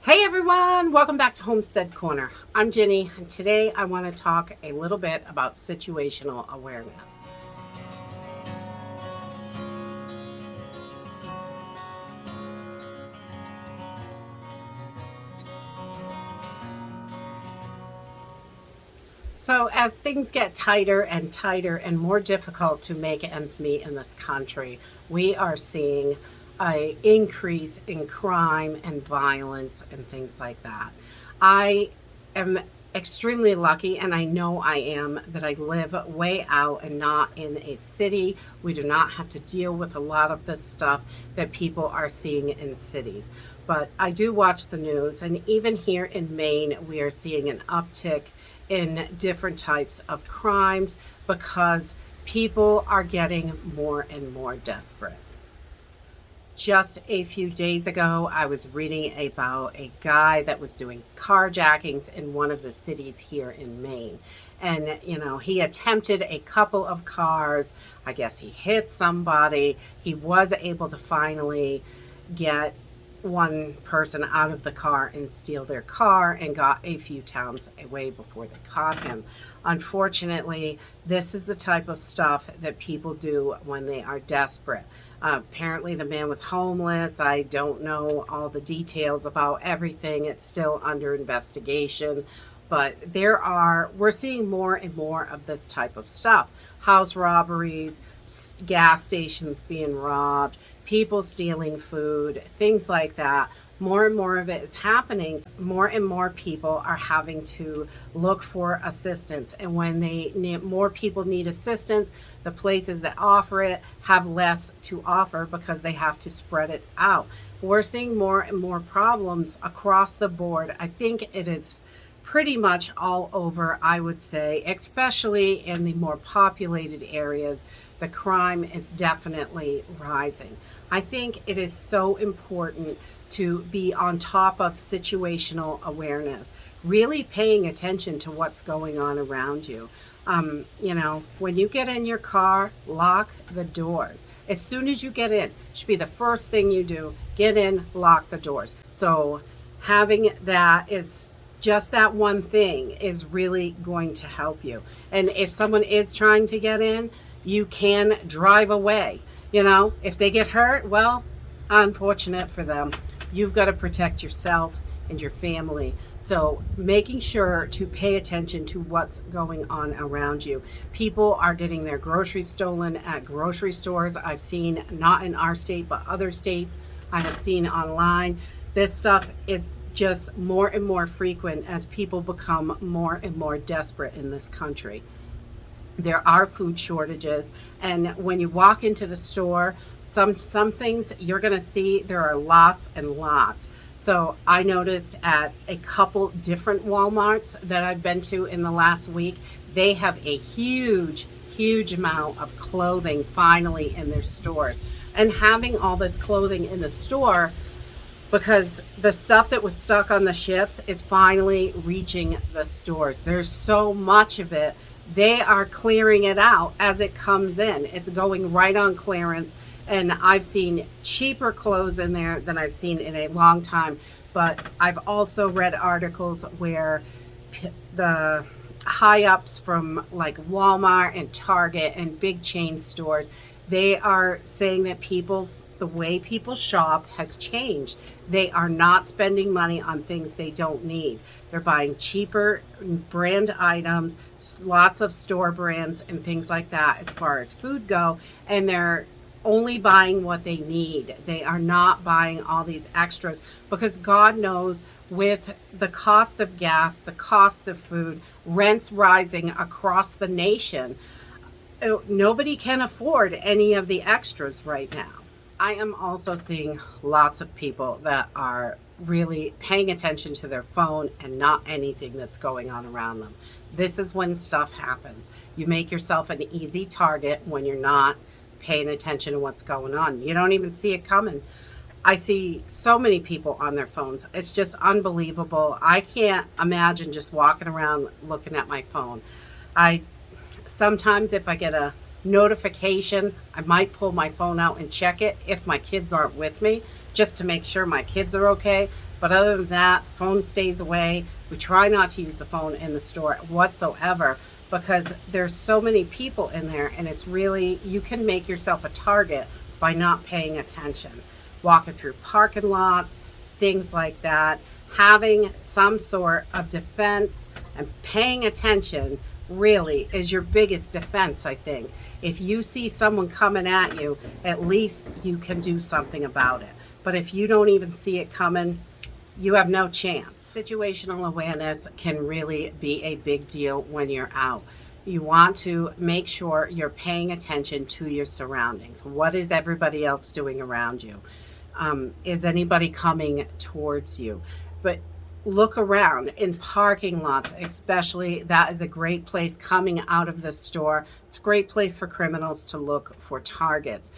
Hey everyone, welcome back to Homestead Corner. I'm Jenny, and today I want to talk a little bit about situational awareness. So, as things get tighter and tighter and more difficult to make ends meet in this country, we are seeing an increase in crime and violence and things like that. I am extremely lucky, and I know I am, that I live way out and not in a city. We do not have to deal with a lot of this stuff that people are seeing in cities. But I do watch the news, and even here in Maine, we are seeing an uptick in different types of crimes because people are getting more and more desperate. Just a few days ago, I was reading about a guy that was doing carjackings in one of the cities here in Maine. And, he attempted a couple of cars. I guess he hit somebody. He was able to finally get one person out of the car and steal their car and got a few towns away before they caught him. Unfortunately, this is the type of stuff that people do when they are desperate. Apparently the man was homeless. I don't know all the details about everything. It's still under investigation, but we're seeing more and more of this type of stuff. House robberies, gas stations being robbed, people stealing food, things like that. More and more of it is happening. More and more people are having to look for assistance. And when more people need assistance, the places that offer it have less to offer because they have to spread it out. We're seeing more and more problems across the board. I think it is pretty much all over, I would say, especially in the more populated areas. The crime is definitely rising. I think it is so important to be on top of situational awareness, really paying attention to what's going on around you. When you get in your car, lock the doors. As soon as you get in, it should be the first thing you do. Get in, lock the doors. So having that is just that one thing is really going to help you. And if someone is trying to get in, you can drive away. If they get hurt, well, unfortunate for them. You've got to protect yourself and your family. So making sure to pay attention to what's going on around you. People are getting their groceries stolen at grocery stores. I've seen, not in our state, but other states. I have seen online. This stuff is just more and more frequent as people become more and more desperate in this country. There are food shortages, and when you walk into the store, some things you're going to see there are lots and lots. So I noticed at a couple different Walmarts that I've been to in the last week, they have a huge amount of clothing finally in their stores. And having all this clothing in the store, because the stuff that was stuck on the ships is finally reaching the stores. There's so much of it. They are clearing it out as it comes in. It's going right on clearance. And I've seen cheaper clothes in there than I've seen in a long time. But I've also read articles where the high ups from like Walmart and Target and big chain stores, they are saying that the way people shop has changed. They are not spending money on things they don't need. They're buying cheaper brand items, lots of store brands and things like that as far as food go, and they're only buying what they need. They are not buying all these extras because God knows, with the cost of gas, the cost of food, rents rising across the nation, nobody can afford any of the extras right now. I am also seeing lots of people that are really paying attention to their phone and not anything that's going on around them. This is when stuff happens. You make yourself an easy target when you're not paying attention to what's going on. You don't even see it coming. I see so many people on their phones. It's just unbelievable. I can't imagine just walking around looking at my phone. Sometimes if I get a notification, I might pull my phone out and check it if my kids aren't with me, just to make sure my kids are okay. But other than that, phone stays away. We try not to use the phone in the store whatsoever, because there's so many people in there, and it's really, you can make yourself a target by not paying attention. Walking through parking lots, things like that. Having some sort of defense and paying attention really is your biggest defense, I think. If you see someone coming at you, at least you can do something about it. But if you don't even see it coming, you have no chance. Situational awareness can really be a big deal when you're out. You want to make sure you're paying attention to your surroundings. What is everybody else doing around you? Is anybody coming towards you? But look around in parking lots, especially. That is a great place coming out of the store. It's a great place for criminals to look for targets.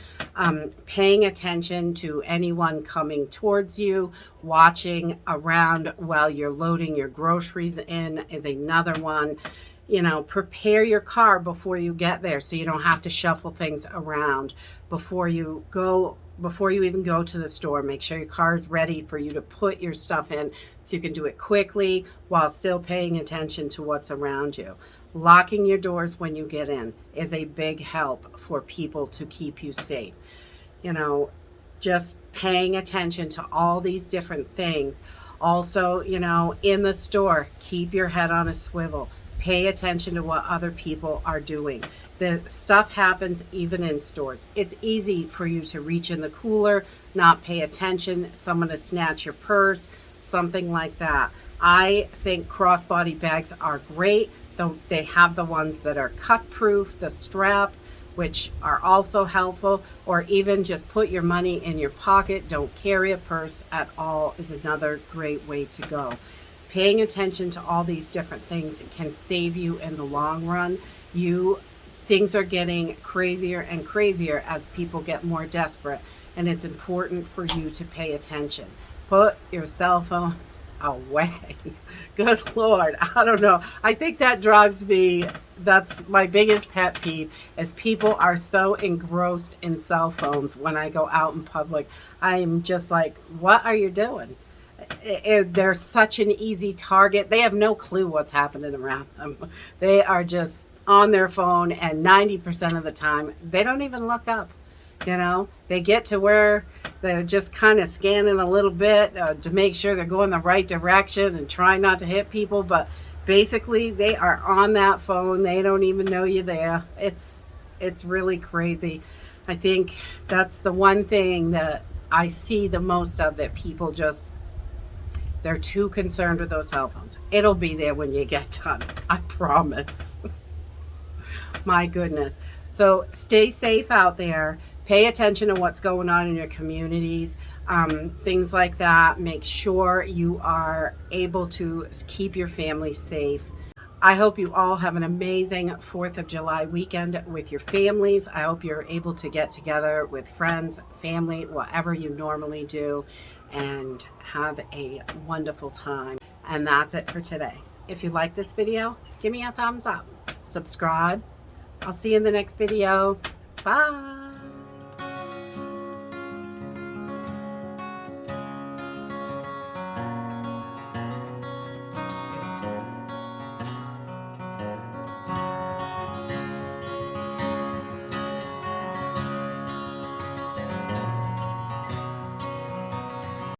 Paying attention to anyone coming towards you, watching around while you're loading your groceries in is another one. You know, prepare your car before you get there so you don't have to shuffle things around before you even go to the store. Make sure your car is ready for you to put your stuff in so you can do it quickly while still paying attention to what's around you. Locking your doors when you get in is a big help for people to keep you safe. You know, just paying attention to all these different things. Also, you know, in the store, keep your head on a swivel. Pay attention to what other people are doing. The stuff happens even in stores. It's easy for you to reach in the cooler, not pay attention, someone to snatch your purse, something like that. I think crossbody bags are great. Though they have the ones that are cut proof, the straps, which are also helpful, or even just put your money in your pocket. Don't carry a purse at all is another great way to go. Paying attention to all these different things can save you in the long run. Things are getting crazier and crazier as people get more desperate, and it's important for you to pay attention. Put your cell phones away. Good Lord, I don't know. I think that drives me, that's my biggest pet peeve, is people are so engrossed in cell phones when I go out in public. I'm just like, what are you doing? They're such an easy target. They have no clue what's happening around them. They are just on their phone, and 90% of the time they don't even look up. You know, they get to where they're just kind of scanning a little bit to make sure they're going the right direction and trying not to hit people, but basically they are on that phone. They don't even know you're there. It's really crazy. I think that's the one thing that I see the most of, that people just, they're too concerned with those cell phones. It'll be there when you get done, I promise. My goodness. So stay safe out there. Pay attention to what's going on in your communities, things like that. Make sure you are able to keep your family safe. I hope you all have an amazing 4th of July weekend with your families. I hope you're able to get together with friends, family, whatever you normally do, and have a wonderful time. And that's it for today. If you like this video, give me a thumbs up. Subscribe. I'll see you in the next video. Bye.